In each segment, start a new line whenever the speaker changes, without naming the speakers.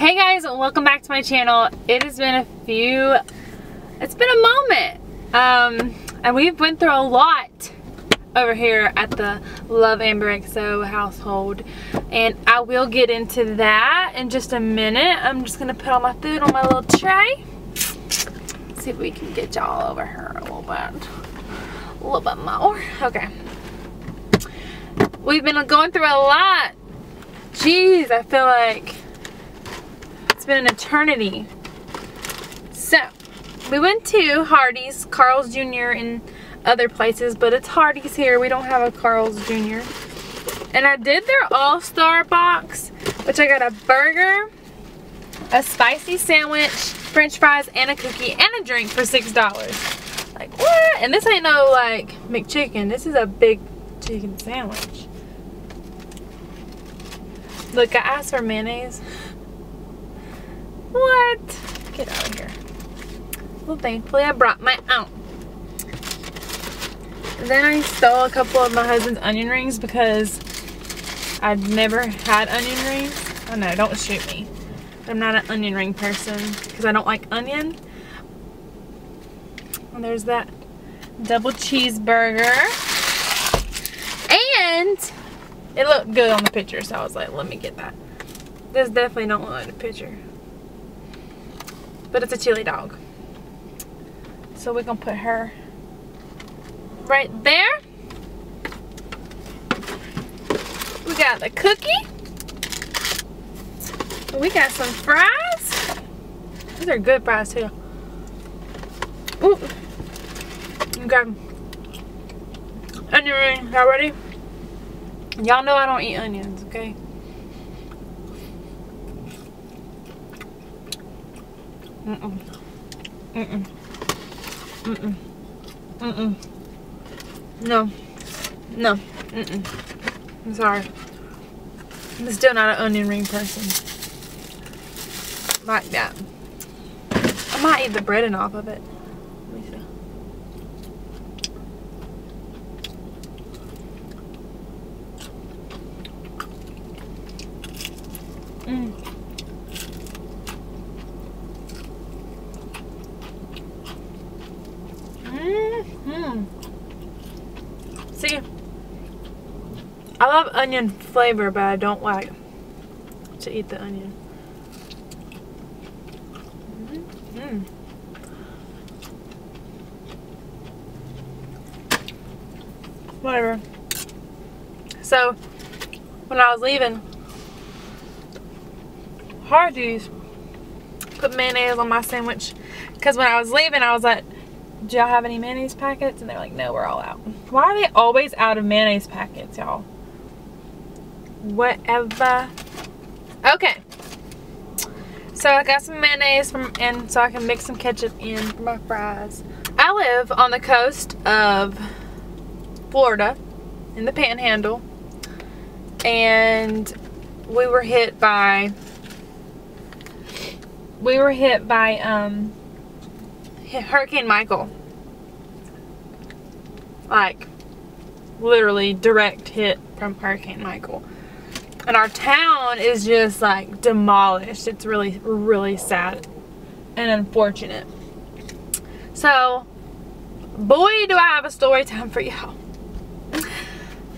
Hey guys, welcome back to my channel. It's been a moment. And we've went through a lot over here at the Love Amber XO household. And I will get into that in just a minute. I'm just gonna put all my food on my little tray. See if we can get y'all over here a little bit more. Okay. We've been going through a lot. Jeez, I feel like it's been an eternity. So, we went to HARDEE'S, Carl's Jr. and other places, but it's HARDEE'S here. We don't have a Carl's Jr. And I did their all-star box, which I got a burger, a spicy sandwich, french fries, and a cookie, and a drink for $6. Like, what? And this ain't no, like, McChicken. This is a big chicken sandwich. Look, I asked for mayonnaise. What? Get out of here. Well, thankfully I brought my own. Then I stole a couple of my husband's onion rings because I'd never had onion rings. Oh no, don't shoot me. I'm not an onion ring person because I don't like onion. And there's that double cheeseburger. And it looked good on the picture, so I was like, let me get that. This definitely don't look like the picture. But it's a chili dog. So we're gonna put her right there. We got the cookie. We got some fries. These are good fries too. Ooh. You got onion ring. Y'all ready? Y'all know I don't eat onions, okay? Mm-mm. Mm-mm. Mm-mm. Mm-mm. No. No. Mm-mm. I'm sorry. I'm still not an onion ring person. Like that. I might eat the breading off of it. Let me see. See, I love onion flavor, but I don't like to eat the onion. Whatever. So, when I was leaving HARDEE'S, put mayonnaise on my sandwich because when I was leaving I was like, do y'all have any mayonnaise packets? And they're like, no, we're all out. Why are they always out of mayonnaise packets, y'all? Whatever. Okay. So I got some mayonnaise and so I can mix some ketchup in for my fries. I live on the coast of Florida in the Panhandle, and we were hit by Hurricane Michael. Like, literally direct hit from Hurricane Michael. And our town is just like demolished. It's really, really sad and unfortunate. So, boy, do I have a story time for y'all.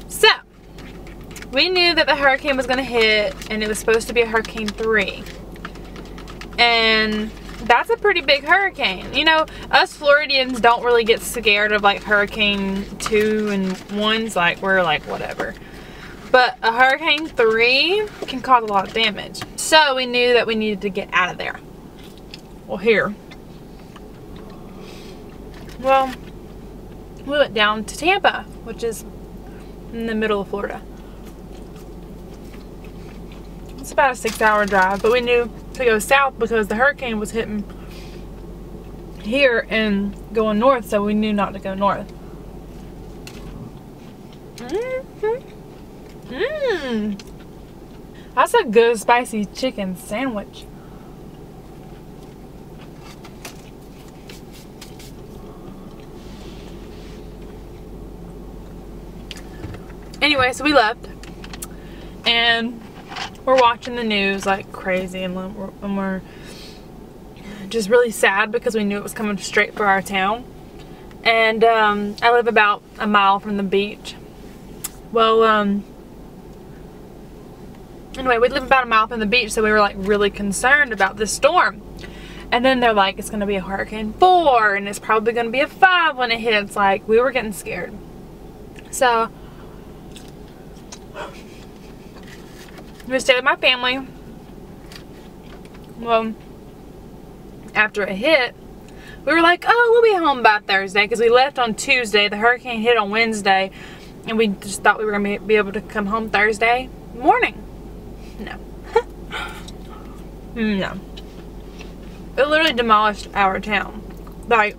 So, we knew that the hurricane was going to hit, and it was supposed to be a Hurricane 3. And that's a pretty big hurricane. You know, us Floridians don't really get scared of like Hurricane 2 and 1s. Like, we're like, whatever. But a Hurricane 3 can cause a lot of damage. So we knew that we needed to get out of there. Well, here. Well, we went down to Tampa, which is in the middle of Florida. It's about a 6-hour drive, but we knew to go south because the hurricane was hitting here and going north, so we knew not to go north. That's a good spicy chicken sandwich. Anyway, so we left and we're watching the news like crazy, and we're just really sad because we knew it was coming straight for our town. And I live about a mile from the beach. Well, anyway, we live about a mile from the beach, so we were like really concerned about this storm. And then they're like, it's gonna be a hurricane 4, and it's probably gonna be a 5 when it hits. Like, we were getting scared. So we stayed with my family. Well, after it hit, we were like, oh, we'll be home by Thursday, because we left on Tuesday. The hurricane hit on Wednesday, and we just thought we were going to be able to come home Thursday morning. No. No. It literally demolished our town. Like,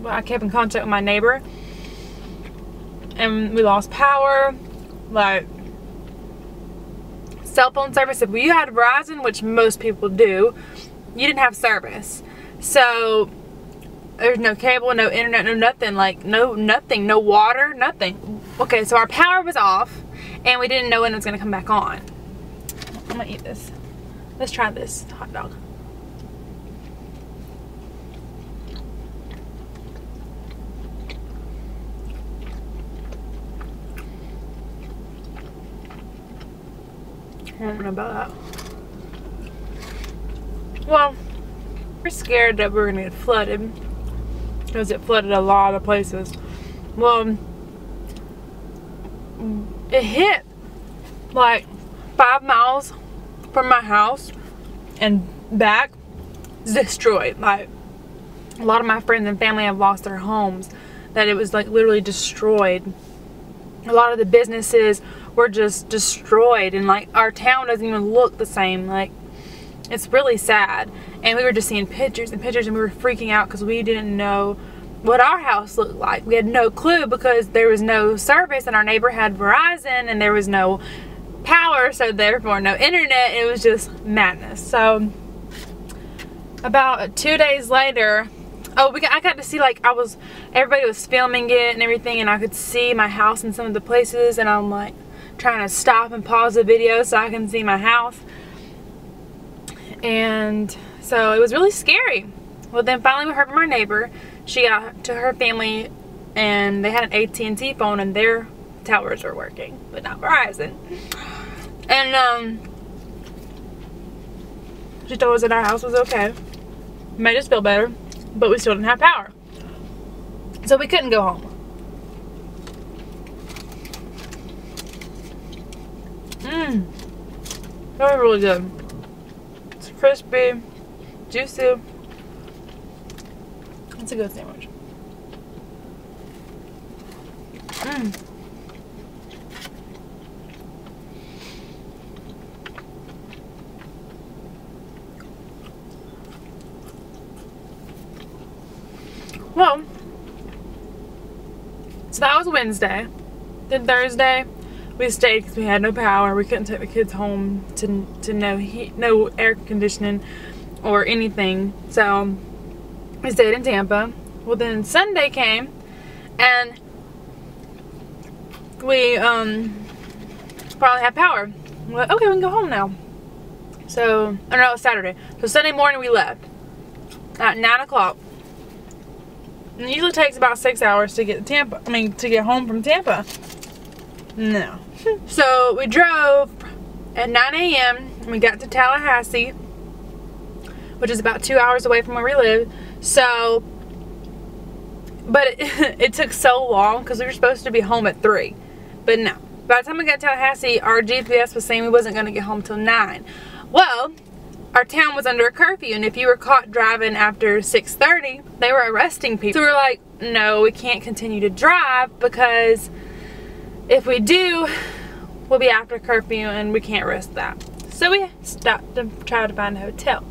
I kept in contact with my neighbor, and we lost power. Like, cell phone service, if you had Verizon, which most people do, you didn't have service. So there's no cable, no internet, no nothing. Like, no nothing, no water, nothing. Okay, so our power was off, and we didn't know when it was gonna come back on. I'm gonna eat this. Let's try this hot dog. I don't know about that. Well, we're scared that we're gonna get flooded, because it flooded a lot of places. Well, it hit like 5 miles from my house and back. Destroyed. Like, a lot of my friends and family have lost their homes, that it was like literally destroyed. A lot of the businesses were just destroyed, and like our town doesn't even look the same. Like, it's really sad. And we were just seeing pictures and pictures, and we were freaking out because we didn't know what our house looked like. We had no clue because there was no service, and our neighbor had Verizon, and there was no power, so therefore no internet. It was just madness. So about 2 days later, I got to see, like, everybody was filming it and everything, and I could see my house in some of the places, and I'm like trying to stop and pause the video so I can see my house. And so it was really scary. Well, then finally we heard from our neighbor. She got to her family, and they had an AT&T phone, and their towers were working, but not Verizon. And she told us that our house was okay. Made us feel better, but we still didn't have power, so we couldn't go home. That was really good. It's crispy, juicy. It's a good sandwich. Well, so that was Wednesday. Then Thursday, we stayed because we had no power. We couldn't take the kids home to no heat, no air conditioning or anything. So we stayed in Tampa. Well, then Sunday came, and we probably had power. We're like, okay, we can go home now. So, oh no, it was Saturday. So Sunday morning we left at 9 o'clock. And it usually takes about 6 hours to get to get home from Tampa. No. So we drove at 9 a.m. and we got to Tallahassee, which is about 2 hours away from where we live. So, but it took so long because we were supposed to be home at 3. But no. By the time we got to Tallahassee, our GPS was saying we wasn't going to get home till 9. Well, our town was under a curfew, and if you were caught driving after 6:30, they were arresting people. So we were like, no, we can't continue to drive, because if we do, we'll be after curfew, and we can't risk that. So we stopped to try to find a hotel.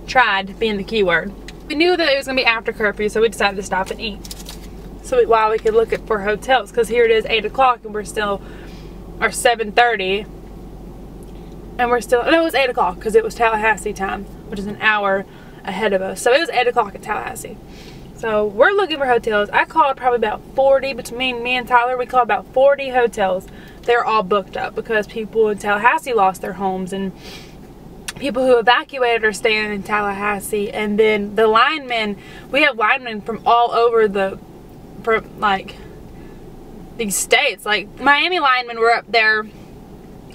Tried being the key word. We knew that it was going to be after curfew, so we decided to stop and eat. So while we could look for hotels, because here it is 8 o'clock, and we're still, or 7:30. And we're still, no, it was 8 o'clock because it was Tallahassee time, which is an hour ahead of us. So it was 8 o'clock at Tallahassee. So we're looking for hotels. I called probably about 40, between me and Tyler, we called about 40 hotels. They're all booked up because people in Tallahassee lost their homes, and people who evacuated are staying in Tallahassee. And then the linemen, we have linemen from all over like these states. Like Miami linemen were up there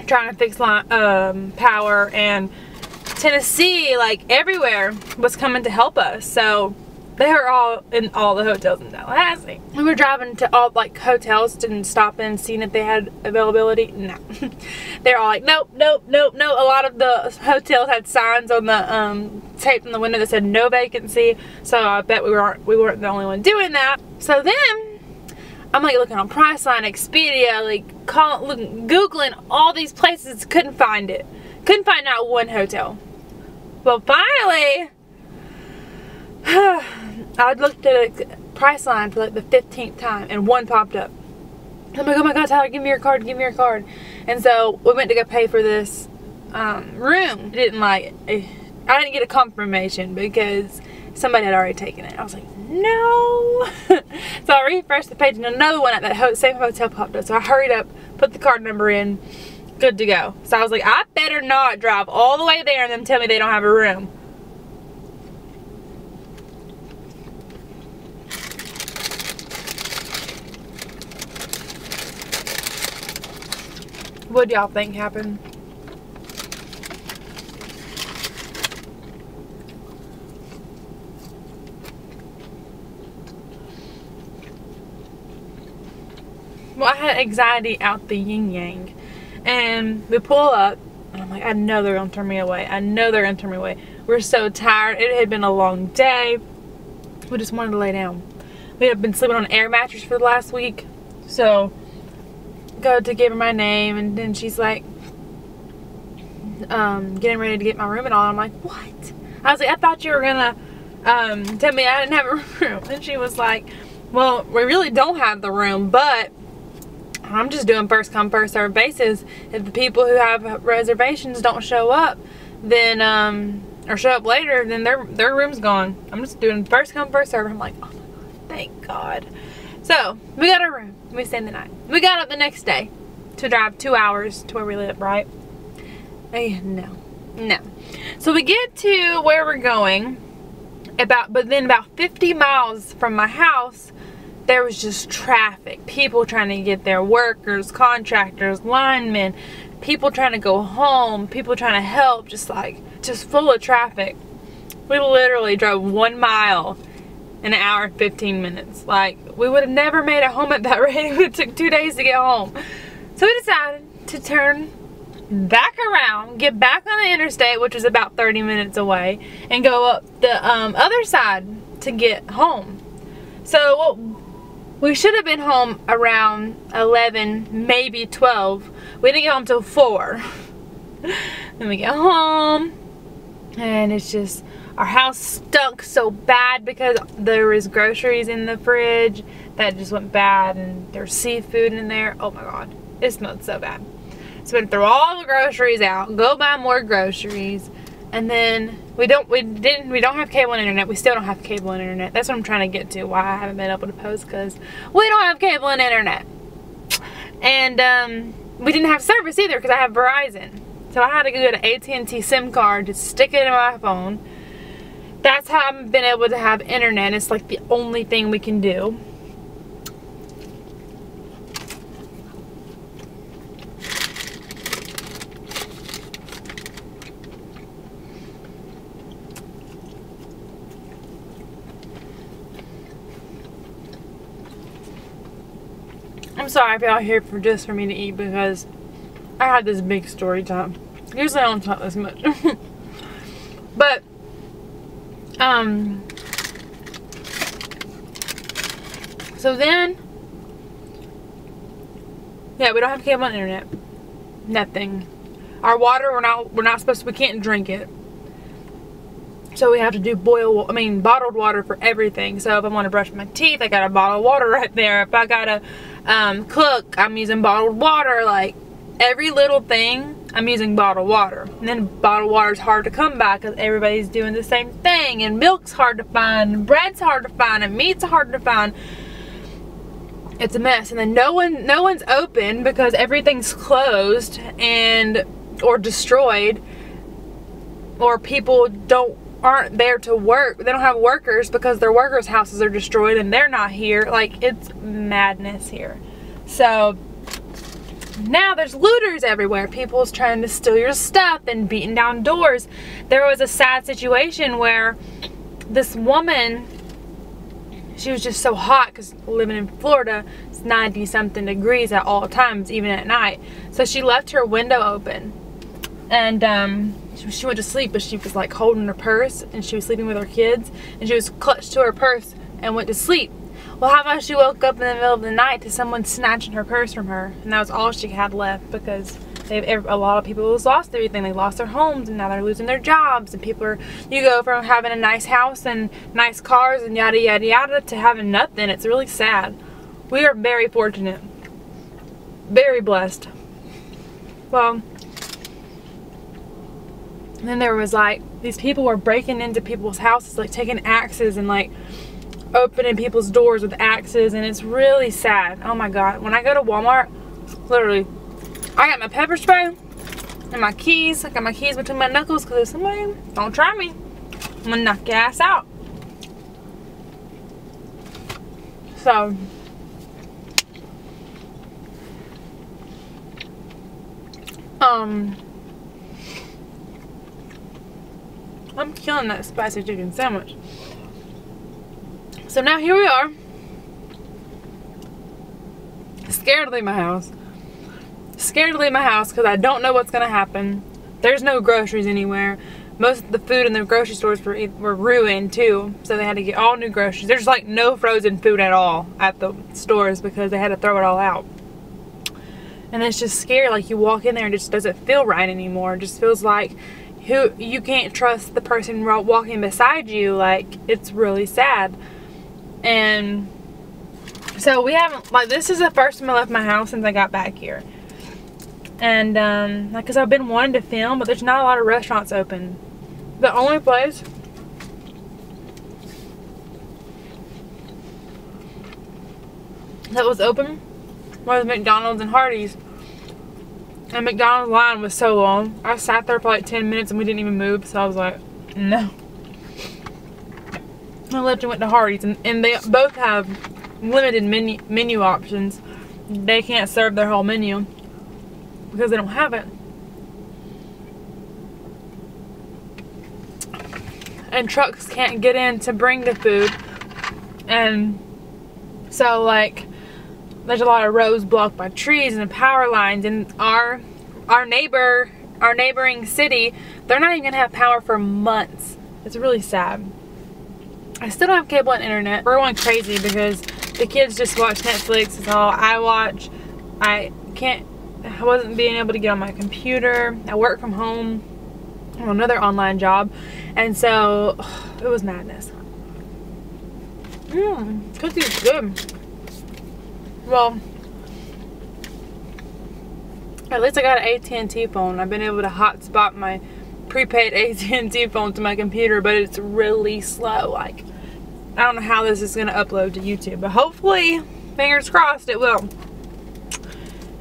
trying to fix power, and Tennessee, like everywhere, was coming to help us. So they were all in all the hotels in Tallahassee. We were driving to all like hotels, didn't stop in, seeing if they had availability. No. They're all like, nope, nope, nope, no. A lot of the hotels had signs on the taped on the window that said no vacancy. So I bet we weren't the only one doing that. So then I'm like looking on Priceline, Expedia, like Googling all these places, couldn't find it. Couldn't find out one hotel. Well, finally, I looked at Priceline for like the 15th time, and one popped up. I'm like, oh my God, Tyler, give me your card, give me your card. And so we went to go pay for this room. I didn't get a confirmation because somebody had already taken it. I was like, no. So I refreshed the page, and another one at that same hotel popped up. So I hurried up, put the card number in, good to go. So I was like, I better not drive all the way there and then tell me they don't have a room. What do y'all think happened? Well, I had anxiety out the yin yang. And we pull up, and I'm like, I know they're gonna turn me away. I know they're gonna turn me away. We're so tired. It had been a long day. We just wanted to lay down. We had been sleeping on an air mattress for the last week. So, go to give her my name, and then she's like, getting ready to get my room and all. I'm like, what? I was like, I thought you were gonna tell me I didn't have a room. And she was like, well, we really don't have the room, but I'm just doing first come first serve basis. If the people who have reservations don't show up, then or show up later, then their room's gone. I'm just doing first come first serve. I'm like, oh my God, thank God. So we got our room. We stayed the night. We got up the next day to drive 2 hours to where we live, right? No. So we get to where we're going, but then about 50 miles from my house, there was just traffic. People trying to get there, workers, contractors, linemen, people trying to go home, people trying to help, just full of traffic. We literally drove 1 mile in 1 hour and 15 minutes. Like, we would have never made it home at that rate. It would have took 2 days to get home. So we decided to turn back around, get back on the interstate, which was about 30 minutes away, and go up the other side to get home. So we should have been home around 11, maybe 12. We didn't get home till 4. Then we get home, and it's just, our house stunk so bad because there was groceries in the fridge that just went bad, and there's seafood in there. Oh my God, it smelled so bad. So we throw all the groceries out, go buy more groceries, and then we don't have cable and internet. We still don't have cable and internet. That's what I'm trying to get to, why I haven't been able to post, because we don't have cable and internet. And we didn't have service either because I have Verizon. So I had to go get an AT&T SIM card to stick it in my phone. That's how I've been able to have internet. It's like the only thing we can do. I'm sorry if y'all here just for me to eat, because I had this big story time. Usually I don't talk this much. But so then, yeah, we don't have cable and internet. Nothing. Our water, we're not supposed to, we can't drink it. So we have to do bottled water for everything. So if I want to brush my teeth, I got a bottle of water right there. If I gotta cook, I'm using bottled water. Like, every little thing I'm using bottled water. And then bottled water is hard to come by because everybody's doing the same thing. And milk's hard to find, and bread's hard to find, and meat's hard to find. It's a mess. And then no one's open because everything's closed and or destroyed, or people aren't there to work. They don't have workers because their workers' houses are destroyed and they're not here. Like, it's madness here. So now there's looters everywhere. People's trying to steal your stuff and beating down doors. There was a sad situation where this woman, she was just so hot because living in Florida, it's 90 something degrees at all times, even at night. So she left her window open, and she went to sleep, but she was like holding her purse, and she was sleeping with her kids, and she was clutched to her purse and went to sleep. Well, how about she woke up in the middle of the night to someone snatching her purse from her, and that was all she had left, because a lot of people have lost everything. They lost their homes, and now they're losing their jobs, and people are, you go from having a nice house and nice cars and yada yada yada to having nothing. It's really sad. We are very fortunate, very blessed. Well, and then there was like, these people were breaking into people's houses, like taking axes and like opening people's doors with axes, and it's really sad. Oh my god. When I go to Walmart, literally, I got my pepper spray and my keys. I got my keys between my knuckles because if somebody don't try me, I'm gonna knock your ass out. So I'm killing that spicy chicken sandwich. So now here we are, scared to leave my house. Scared to leave my house because I don't know what's going to happen. There's no groceries anywhere. Most of the food in the grocery stores were ruined too, so they had to get all new groceries. There's like no frozen food at all at the stores because they had to throw it all out. And it's just scary. Like, you walk in there and it just doesn't feel right anymore. It just feels like you can't trust the person walking beside you. Like, it's really sad. And so we haven't, like, this is the first time I left my house since I got back here. And like, cause I've been wanting to film, but there's not a lot of restaurants open. The only place that was open was McDonald's and HARDEE'S. And McDonald's line was so long. I sat there for like 10 minutes and we didn't even move, so I was like, no. I left and went to HARDEE'S, and they both have limited menu options. They can't serve their whole menu because they don't have it. And trucks can't get in to bring the food. And so, like, there's a lot of roads blocked by trees and power lines. And our neighboring city, they're not even gonna have power for months. It's really sad. I still don't have cable and internet. We're going crazy because the kids just watch Netflix. It's all I watch. I wasn't being able to get on my computer. I work from home on another online job, and so it was madness. Cookie is good. Well, at least I got an AT&T phone. I've been able to hotspot my prepaid AT&T phone to my computer, but it's really slow. Like, I don't know how this is gonna upload to YouTube, but hopefully, fingers crossed, it will.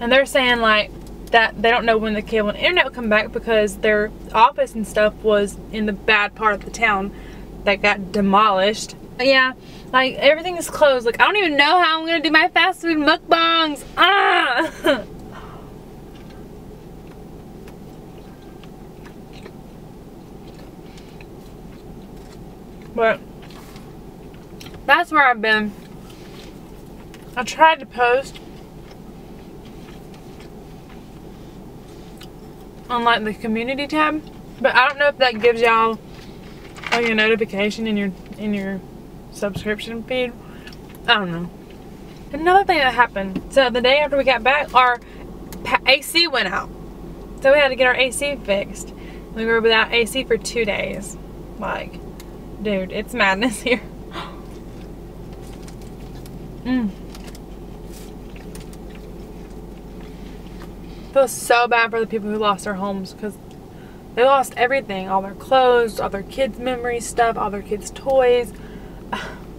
And they're saying like that they don't know when the cable and internet will come back because their office and stuff was in the bad part of the town that got demolished. But yeah, like, everything is closed. Like, I don't even know how I'm gonna do my fast food mukbangs. Ah! But that's where I've been. I tried to post on like the community tab, but I don't know if that gives y'all like a notification in your subscription feed. I don't know. Another thing that happened, so the day after we got back, our AC went out, so we had to get our AC fixed. We were without AC for 2 days. Like, dude, it's madness here. Feels feel so bad for the people who lost their homes because they lost everything. All their clothes, all their kids' memory stuff, all their kids' toys.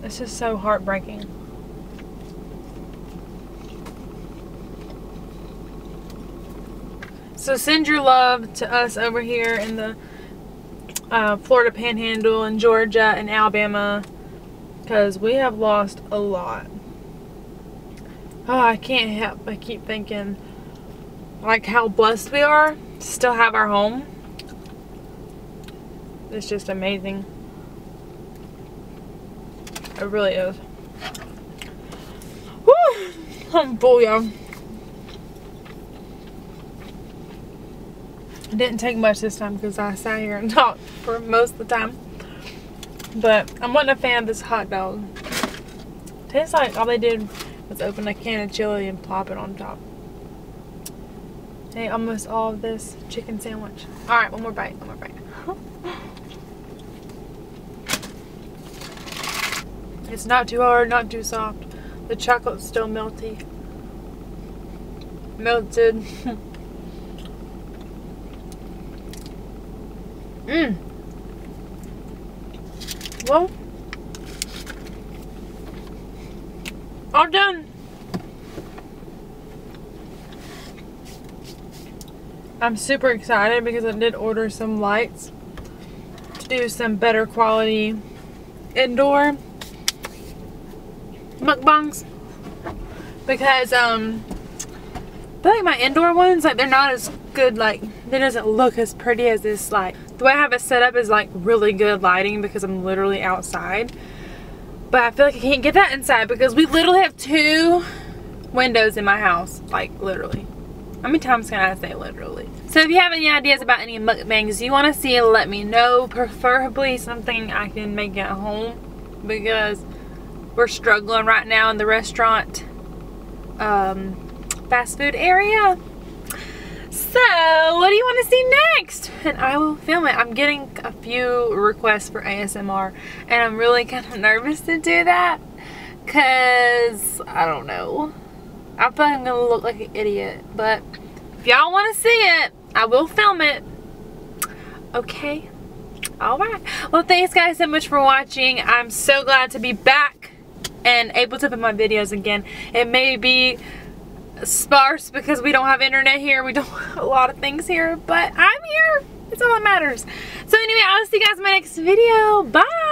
It's just so heartbreaking. So send your love to us over here in the Florida Panhandle and Georgia and Alabama, because we have lost a lot. Oh, I can't help but keep thinking like how blessed we are to still have our home. It's just amazing. It really is. Woo! I'm full, y'all. It didn't take much this time because I sat here and talked for most of the time. But I'm not a fan of this hot dog. Tastes like all they did was open a can of chili and plop it on top. Hey, almost all of this chicken sandwich. Alright, one more bite, one more bite. It's not too hard, not too soft. The chocolate's still melty. Melted. Mmm. Well, all done. I'm super excited because I did order some lights to do some better quality indoor mukbangs, because I feel like my indoor ones, like, they're not as good, like, it doesn't look as pretty as this. Like, the way I have it set up is like really good lighting because I'm literally outside, but I feel like I can't get that inside because we literally have 2 windows in my house, like, literally. How many times can I say literally? So if you have any ideas about any mukbangs you want to see, let me know. Preferably something I can make at home, because we're struggling right now in the restaurant fast food area. So what do you want to see next? And I will film it. I'm getting a few requests for ASMR and I'm really kind of nervous to do that because I don't know. I feel like I'm gonna look like an idiot, but if y'all want to see it, I will film it. Okay. Alright. Well, thanks guys so much for watching. I'm so glad to be back and able to put my videos again. It may be sparse because we don't have internet here. We don't have a lot of things here, but I'm here. It's all that matters. So anyway, I'll see you guys in my next video. Bye.